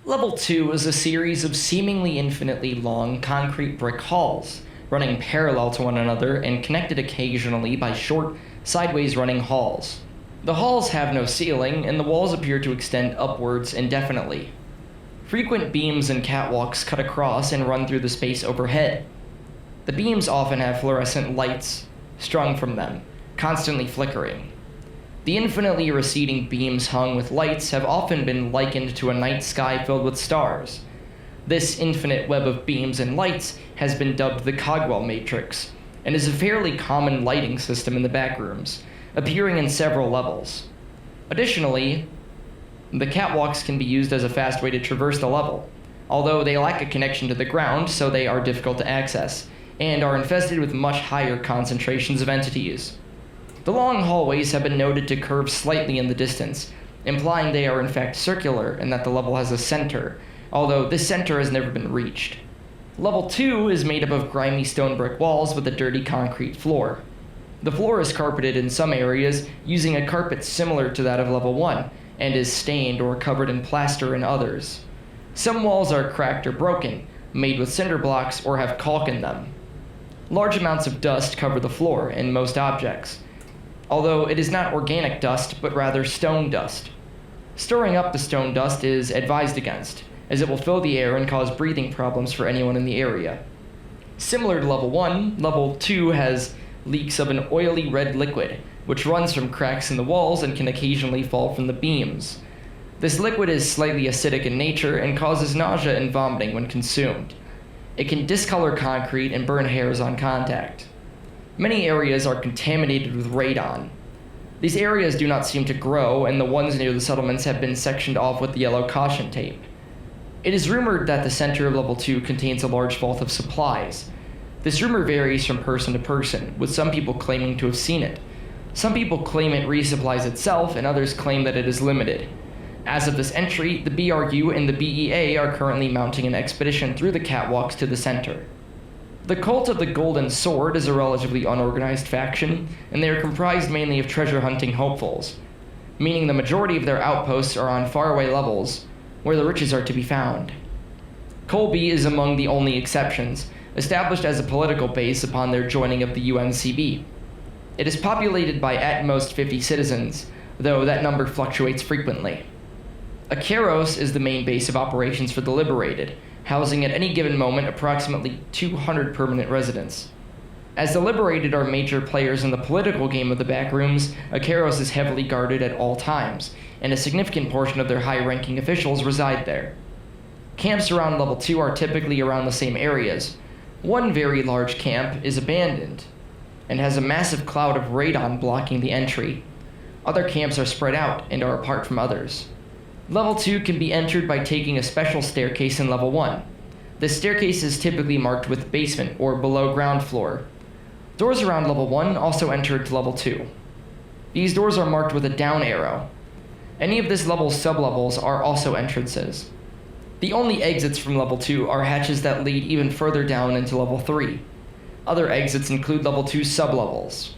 Level 2 is a series of seemingly infinitely long concrete brick halls, running parallel to one another and connected occasionally by short, sideways running halls. The halls have no ceiling, and the walls appear to extend upwards indefinitely. Frequent beams and catwalks cut across and run through the space overhead. The beams often have fluorescent lights strung from them, constantly flickering. The infinitely receding beams hung with lights have often been likened to a night sky filled with stars. This infinite web of beams and lights has been dubbed the Cogwell Matrix, and is a fairly common lighting system in the Backrooms, appearing in several levels. Additionally, the catwalks can be used as a fast way to traverse the level, although they lack a connection to the ground, so they are difficult to access, and are infested with much higher concentrations of entities. The long hallways have been noted to curve slightly in the distance, implying they are in fact circular and that the level has a center, although this center has never been reached. Level 2 is made up of grimy stone brick walls with a dirty concrete floor. The floor is carpeted in some areas using a carpet similar to that of Level 1, and is stained or covered in plaster in others. Some walls are cracked or broken, made with cinder blocks or have caulk in them. Large amounts of dust cover the floor and most objects, although it is not organic dust, but rather stone dust. Stirring up the stone dust is advised against, as it will fill the air and cause breathing problems for anyone in the area. Similar to Level 1, Level 2 has leaks of an oily red liquid, which runs from cracks in the walls and can occasionally fall from the beams. This liquid is slightly acidic in nature and causes nausea and vomiting when consumed. It can discolor concrete and burn hairs on contact. Many areas are contaminated with radon. These areas do not seem to grow, and the ones near the settlements have been sectioned off with yellow caution tape. It is rumored that the center of Level 2 contains a large vault of supplies. This rumor varies from person to person, with some people claiming to have seen it. Some people claim it resupplies itself, and others claim that it is limited. As of this entry, the BRU and the BEA are currently mounting an expedition through the catwalks to the center. The Cult of the Golden Sword is a relatively unorganized faction, and they are comprised mainly of treasure-hunting hopefuls, meaning the majority of their outposts are on faraway levels, where the riches are to be found. Colby is among the only exceptions, established as a political base upon their joining of the UNCB. It is populated by at most 50 citizens, though that number fluctuates frequently. Akeros is the main base of operations for the Liberated, housing at any given moment approximately 200 permanent residents. As the Liberated are major players in the political game of the Backrooms, Akeros is heavily guarded at all times, and a significant portion of their high-ranking officials reside there. Camps around Level 2 are typically around the same areas. One very large camp is abandoned, and has a massive cloud of radon blocking the entry. Other camps are spread out and are apart from others. Level 2 can be entered by taking a special staircase in Level 1. This staircase is typically marked with basement or below ground floor. Doors around Level 1 also enter to Level 2. These doors are marked with a down arrow. Any of this level's sublevels are also entrances. The only exits from Level 2 are hatches that lead even further down into Level 3. Other exits include Level 2 sublevels.